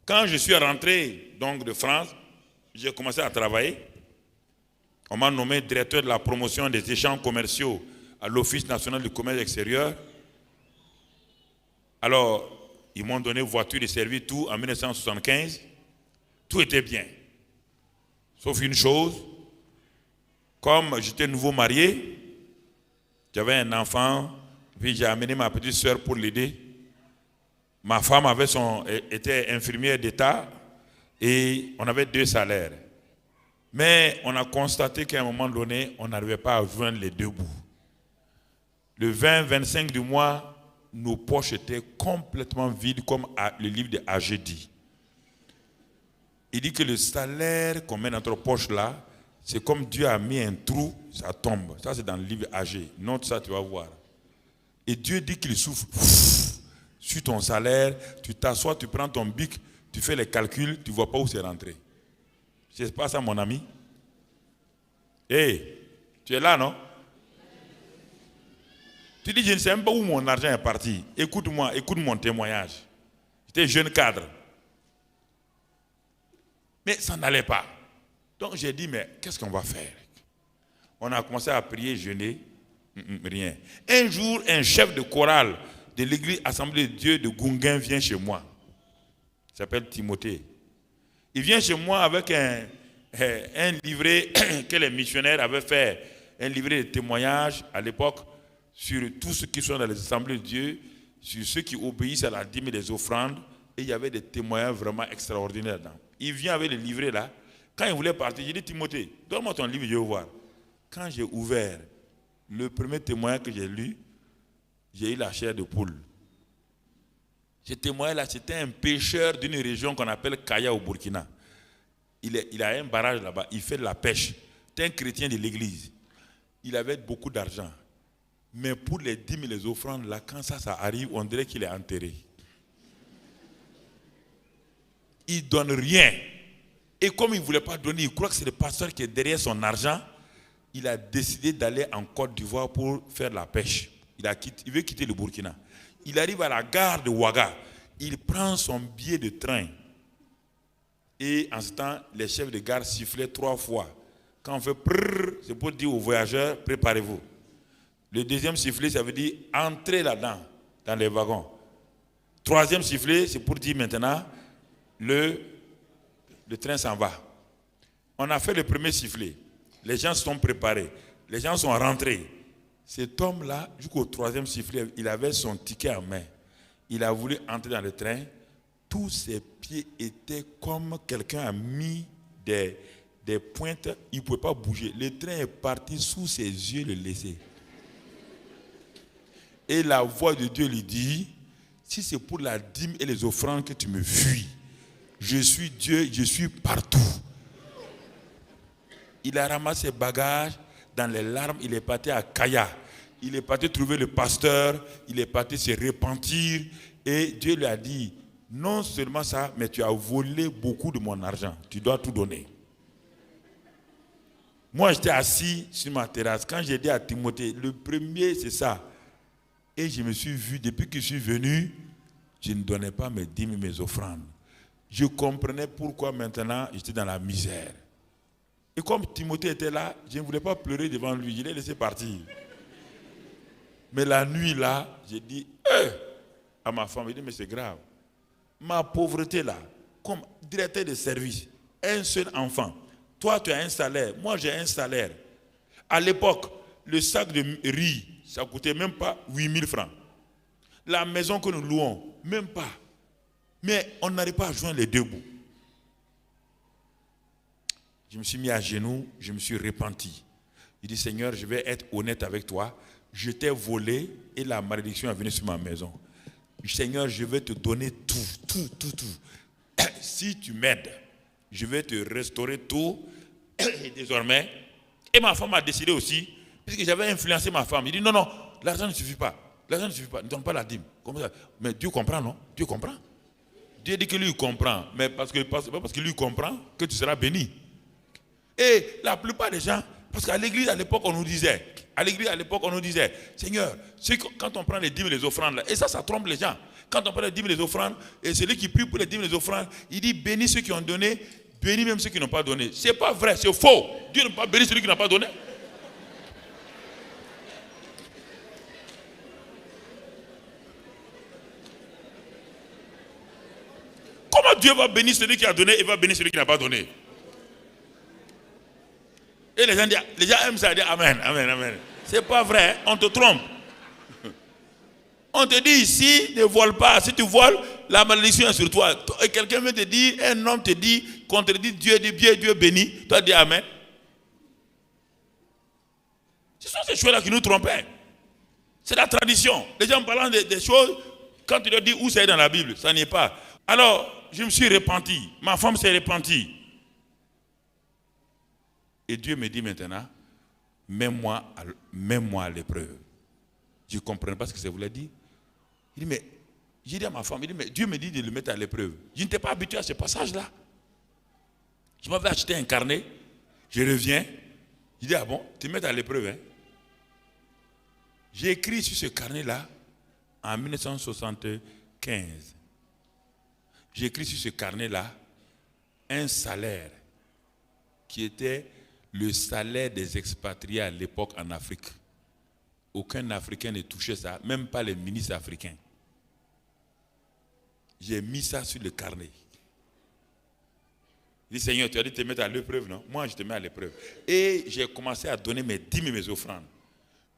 Quand je suis rentré donc de France, j'ai commencé à travailler. On m'a nommé directeur de la promotion des échanges commerciaux à l'Office national du commerce extérieur. Alors, ils m'ont donné voiture de service, tout en 1975. Tout était bien. Sauf une chose, comme j'étais nouveau marié, j'avais un enfant, puis j'ai amené ma petite soeur pour l'aider. Ma femme était infirmière d'État et on avait 2 salaires. Mais on a constaté qu'à un moment donné, on n'arrivait pas à joindre les 2 bouts. Le 20-25 du mois, nos poches étaient complètement vides, comme le livre de Agé dit. Il dit que le salaire qu'on met dans notre poche là, c'est comme Dieu a mis un trou, ça tombe. Ça, c'est dans le livre Agé. Note ça, tu vas voir. Et Dieu dit qu'il souffle sur ton salaire, tu t'assois, tu prends ton bic, tu fais les calculs, tu ne vois pas où c'est rentré. C'est pas ça, mon ami? Hey, tu es là, non? Tu dis, je ne sais même pas où mon argent est parti. Écoute-moi, écoute mon témoignage. J'étais jeune cadre. Mais ça n'allait pas. Donc j'ai dit, mais qu'est-ce qu'on va faire? On a commencé à prier, jeûner, rien. Un jour, un chef de chorale de l'église Assemblée de Dieu de Gungun vient chez moi. Il s'appelle Timothée. Il vient chez moi avec un livret que les missionnaires avaient fait, un livret de témoignages à l'époque sur tous ceux qui sont dans les assemblées de Dieu, sur ceux qui obéissent à la dîme et les offrandes, et il y avait des témoignages vraiment extraordinaires dedans. Il vient avec le livret là. Quand il voulait partir, j'ai dit, Timothée, donne-moi ton livre, je vais voir. Quand j'ai ouvert le premier témoignage que j'ai lu, j'ai eu la chair de poule. Ce témoignage-là, c'était un pêcheur d'une région qu'on appelle Kaya au Burkina. Il a un barrage là-bas, il fait de la pêche. C'est un chrétien de l'église. Il avait beaucoup d'argent. Mais pour les dîmes et les offrandes, là, quand ça arrive, on dirait qu'il est enterré. Il ne donne rien. Et comme il ne voulait pas donner, il croit que c'est le pasteur qui est derrière son argent. Il a décidé d'aller en Côte d'Ivoire pour faire la pêche. Il veut quitter le Burkina. Il arrive à la gare de Ouaga. Il prend son billet de train. Et en ce temps, les chefs de gare sifflaient 3 fois. Quand on fait prrr, c'est pour dire aux voyageurs, préparez-vous. Le deuxième sifflet, ça veut dire entrez là-dedans, dans les wagons. Troisième sifflet, c'est pour dire maintenant, le train s'en va. On a fait le premier sifflet. Les gens se sont préparés. Les gens sont rentrés. Cet homme-là, jusqu'au 3e sifflet, il avait son ticket en main. Il a voulu entrer dans le train. Tous ses pieds étaient comme quelqu'un a mis des pointes. Il ne pouvait pas bouger. Le train est parti sous ses yeux, le laisser. Et la voix de Dieu lui dit, si c'est pour la dîme et les offrandes que tu me fuis, je suis Dieu, je suis partout. Il a ramassé ses bagages dans les larmes, il est parti à Kaya. Il est parti trouver le pasteur, il est parti se repentir. Et Dieu lui a dit, non seulement ça, mais tu as volé beaucoup de mon argent. Tu dois tout donner. Moi, j'étais assis sur ma terrasse. Quand j'ai dit à Timothée, le premier, c'est ça. Et je me suis vu, depuis que je suis venu, je ne donnais pas mes dîmes et mes offrandes. Je comprenais pourquoi maintenant j'étais dans la misère. Et comme Timothée était là, je ne voulais pas pleurer devant lui. Je l'ai laissé partir. Mais la nuit là, j'ai dit à ma femme, j'ai dit, mais c'est grave. Ma pauvreté là, comme directeur de service, un seul enfant. Toi, tu as un salaire. Moi, j'ai un salaire. À l'époque, le sac de riz, ça ne coûtait même pas 8000 francs. La maison que nous louons, même pas. Mais on n'arrive pas à joindre les 2 bouts. Je me suis mis à genoux, je me suis repenti. Il dit, Seigneur, je vais être honnête avec toi. Je t'ai volé et la malédiction est venue sur ma maison. Seigneur, je vais te donner tout. Si tu m'aides, je vais te restaurer tout. Et désormais, et ma femme a décidé aussi, puisque j'avais influencé ma femme. Il dit, non, l'argent ne suffit pas. L'argent ne suffit pas, ne donne pas la dîme. Comme ça. Mais Dieu comprend, non? Dieu comprend. Dieu dit que lui, il comprend. Mais pas parce que lui comprend que tu seras béni. Et la plupart des gens, parce qu'à l'église à l'époque, on nous disait, Seigneur, quand on prend les dîmes et les offrandes, là, et ça trompe les gens. quand on parle des dîmes et des offrandes, et celui qui prie pour les dîmes et les offrandes, il dit bénis ceux qui ont donné, bénis même ceux qui n'ont pas donné. Ce n'est pas vrai, c'est faux. Dieu ne peut pas bénir celui qui n'a pas donné. Comment Dieu va bénir celui qui a donné et va bénir celui qui n'a pas donné? Et les gens aiment ça, dire Amen, Amen, Amen. C'est pas vrai, on te trompe. On te dit ici, ne vole pas. Si tu voles, la malédiction est sur toi. Et quelqu'un vient te dire, un homme te dit, contredit Dieu, dit bien Dieu béni. Toi, dis Amen. Ce sont ces choses-là qui nous trompaient. C'est la tradition. Les gens parlant des choses, quand tu leur dis où c'est dans la Bible, ça n'y est pas. Alors, je me suis repenti. Ma femme s'est repentie. Et Dieu me dit maintenant, mets-moi à l'épreuve. Je ne comprenais pas ce que ça voulait dire. Il dit, mais, j'ai dit à ma femme, il dit, mais Dieu me dit de le mettre à l'épreuve. Je n'étais pas habitué à ce passage-là. Je m'avais acheté un carnet, je reviens, il dit, ah bon, tu me mets à l'épreuve, hein? J'ai écrit sur ce carnet-là en 1975. J'ai écrit sur ce carnet-là un salaire qui était le salaire des expatriés à l'époque en Afrique. Aucun Africain ne touchait ça, même pas les ministres africains. J'ai mis ça sur le carnet. Il dit, Seigneur, tu as dit de te mettre à l'épreuve, non? Moi, je te mets à l'épreuve. Et j'ai commencé à donner mes dîmes et mes offrandes.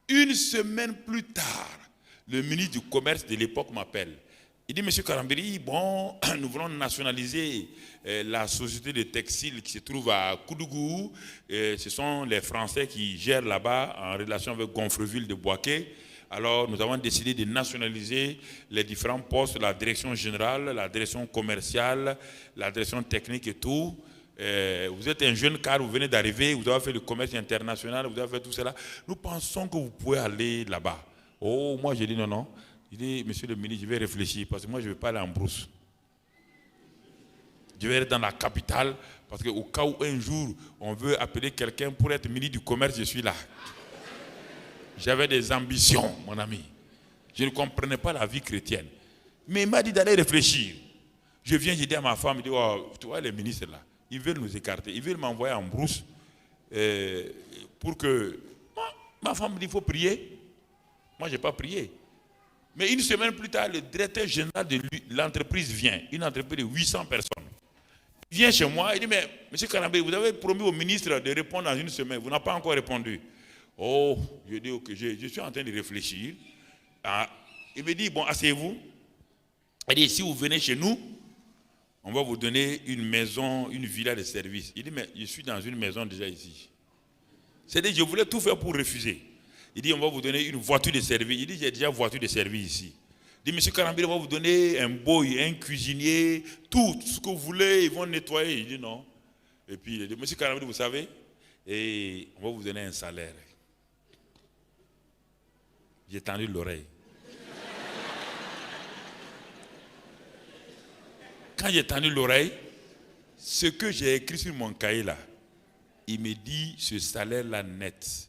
Une semaine plus tard, le ministre du Commerce de l'époque m'appelle. Il dit, Monsieur Karambiri, bon, nous voulons nationaliser la société de textile qui se trouve à Koudougou. Ce sont les Français qui gèrent là-bas en relation avec Gonfreville de Boaké. Alors, nous avons décidé de nationaliser les différents postes, la direction générale, la direction commerciale, la direction technique et tout. Vous êtes un jeune car vous venez d'arriver, vous avez fait le commerce international, vous avez fait tout cela. Nous pensons que vous pouvez aller là-bas. Oh, moi j'ai dit non, non. Il dit, monsieur le ministre, je vais réfléchir parce que moi je ne vais pas aller en brousse. Je vais être dans la capitale parce qu'au cas où un jour on veut appeler quelqu'un pour être ministre du commerce, je suis là. J'avais des ambitions, mon ami. Je ne comprenais pas la vie chrétienne. Mais il m'a dit d'aller réfléchir. Je viens, j'ai dit à ma femme, il dit, oh, tu vois les ministres là, ils veulent nous écarter, ils veulent m'envoyer en brousse pour que... Ma femme me dit, il faut prier. Moi, je n'ai pas prié. Mais une semaine plus tard, le directeur général de l'entreprise vient, une entreprise de 800 personnes. Il vient chez moi, il dit, mais monsieur Karambé, vous avez promis au ministre de répondre dans une semaine, vous n'avez pas encore répondu. Oh, je dis, ok, je suis en train de réfléchir. Ah, il me dit, bon, asseyez-vous. Il dit, si vous venez chez nous, on va vous donner une maison, une villa de service. Il dit, mais je suis dans une maison déjà ici. C'est-à-dire, je voulais tout faire pour refuser. Il dit, on va vous donner une voiture de service. Il dit, j'ai déjà une voiture de service ici. Il dit, monsieur Karambé, on va vous donner un boy, un cuisinier, tout ce que vous voulez, ils vont nettoyer. Il dit, non. Et puis, il dit, monsieur Karambé, vous savez, et on va vous donner un salaire. J'ai tendu l'oreille. Quand j'ai tendu l'oreille, ce que j'ai écrit sur mon cahier là, il me dit ce salaire-là net.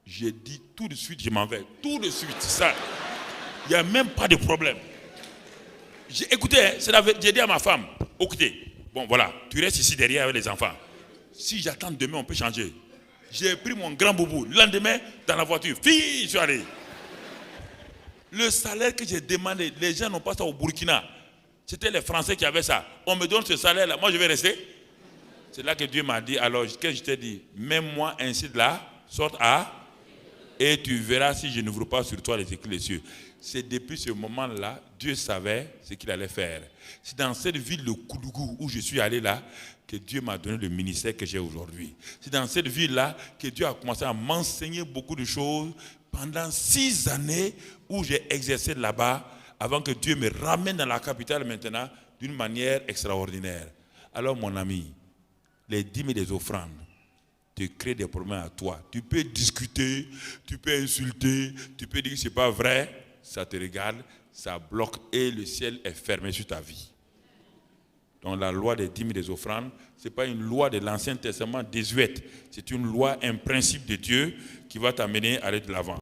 J'ai dit tout de suite, je m'en vais. Tout de suite, ça. Il n'y a même pas de problème. Écoutez, j'ai dit à ma femme, écoutez, bon voilà, tu restes ici derrière avec les enfants. Si j'attends demain, on peut changer. J'ai pris mon grand boubou. Le lendemain, dans la voiture, je suis allé. Le salaire que j'ai demandé, les gens n'ont pas ça au Burkina. C'était les Français qui avaient ça. On me donne ce salaire-là, moi je vais rester. C'est là que Dieu m'a dit, alors qu'est-ce que je t'ai dit? Mets-moi ainsi de là, sorte à, et tu verras si je n'ouvre pas sur toi les écrits des cieux. C'est depuis ce moment-là, Dieu savait ce qu'il allait faire. C'est dans cette ville de Koudougou où je suis allé là, que Dieu m'a donné le ministère que j'ai aujourd'hui. C'est dans cette ville-là que Dieu a commencé à m'enseigner beaucoup de choses pendant 6 années où j'ai exercé là-bas, avant que Dieu me ramène dans la capitale maintenant d'une manière extraordinaire. Alors mon ami, les dîmes et les offrandes te créent des problèmes à toi. Tu peux discuter, tu peux insulter, tu peux dire que ce n'est pas vrai, ça te regarde, ça bloque et le ciel est fermé sur ta vie. Donc la loi des dîmes et des offrandes, ce n'est pas une loi de l'Ancien Testament désuète, c'est une loi, un principe de Dieu qui va t'amener à aller de l'avant.